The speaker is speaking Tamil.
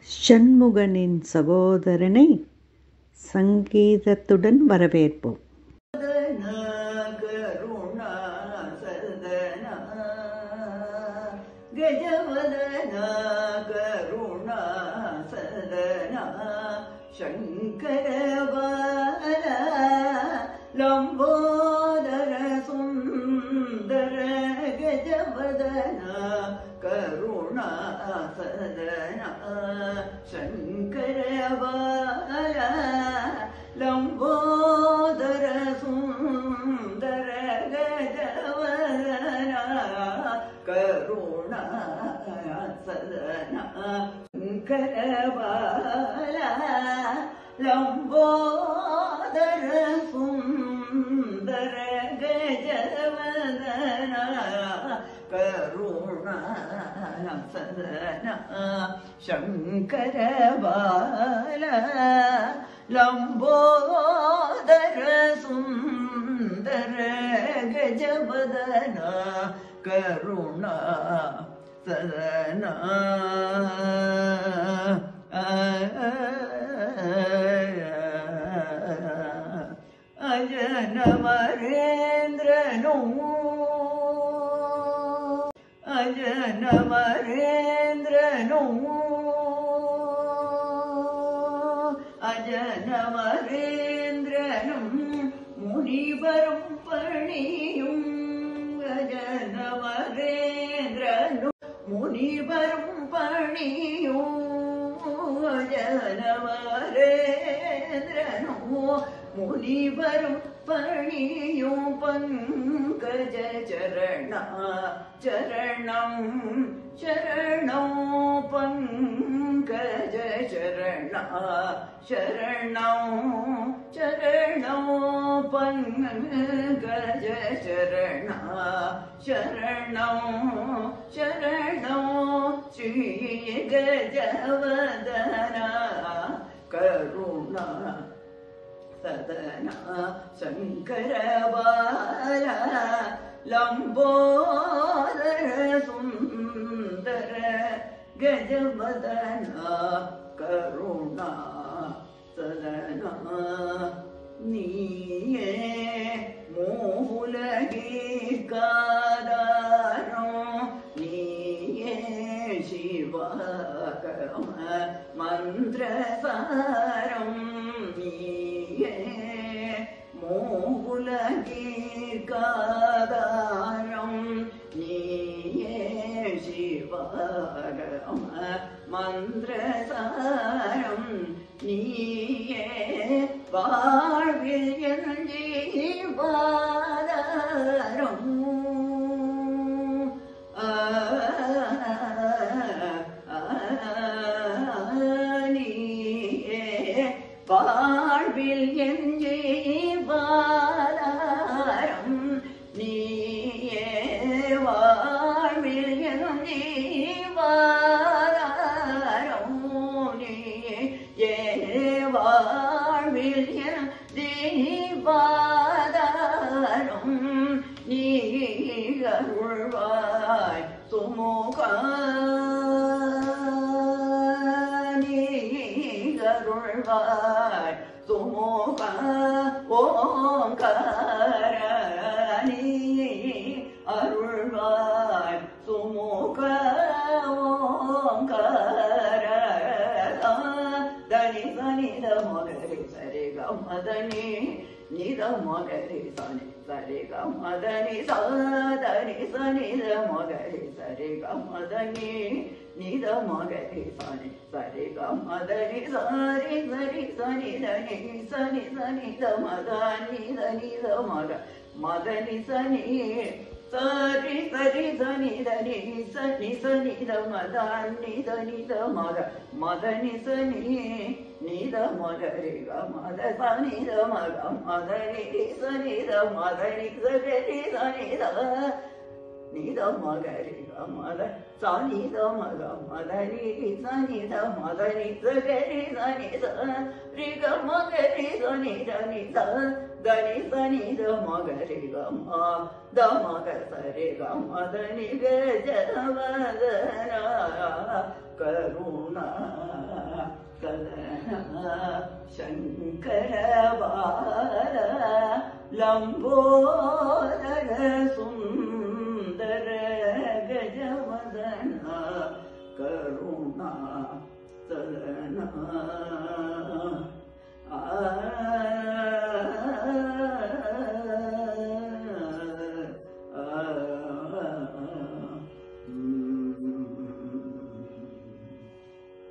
ஷண்முகனின் சகோதரனை சங்கீதத்துடன் வரவேற்போம். கஜவதனா கருணா சதனா சங்கரபால லம்போதர சுந்தர கஜவதனா கருணா சதனா சங்கரபால லம்போதர சுந்தர கஜவதனா கருணா சதனா சங்கரபால லம்போதர சுந்தர கஜவதனா கருணா சதனா சங்கரபால லம்போதர சுந்தர கஜவதனா கருணா சதனா அஜனமரேந்திரனோ அஜனமரேந்திரனோ அஜனமரேந்திரனும் முனிவரும் பணியும் அஜனமரேந்திரனும் முனிவரும் பணியும் அஜனமரேந்திரனும் முனிவரும் பணியும் பங்கஜ சரணா சரணம் சரணம் பங்கஜ சரணா சரணம் சரணம் பங்கஜ சரணா சரணம் சரணம் ஸ்ரீ கஜவதனா கருணா சதனா சங்கரபால லம்போதர சுந்தர கஜவதனா கருணா சதனா நீயே மூலகீர்காதாரம் நீயே சிவகம மந்திரசாரம் நீயே மூலகீர்காதாரம் நீயே சிவகம மந்திரசாரம் நீயே வாழ்வில் என் ஜீவாதாரம் நீயே வாழ்வில் என் ஜீவாதாரம் நீயே வாழ்வில் என் ஜீவாதாரம் நீயே வாழ்வில் என் ஜீவாதாரம் நீ அருள்வாய் சுமுகா நீ அருள்வாய் சுமுகா ஓங்கார நீ அருள்வாய் சுமுகா ஓங்கார தனி தனி மகரி சரி கமதனி நித மகரி சனி சரி கமதனி சதனி சனித மகரி சரி கமதனி நித மகரி சனி சரி கமதனி சரி சரி சனி தனி சனி சனித மதனி சனித மக மதனி சனி சரி சரி சனி தனி சனி சனித மதனி சனித மக மதனி சனி நித மகரி மத சனித மக மதனி சனித மதனி சரி சனித நித மகரி மத சனித மக மதனி சனித மதனி சரி சனித ரிக மகரி சனித நித தனி சனித மகரி கமா த மக சரி கமதனி கஜவதனா கருணா ಶಂಕರ ಬಾಲ ಲಂಬೋದರ ಸುಂದರ ಗಜವದನ ಕರುಣಾ ಸದನ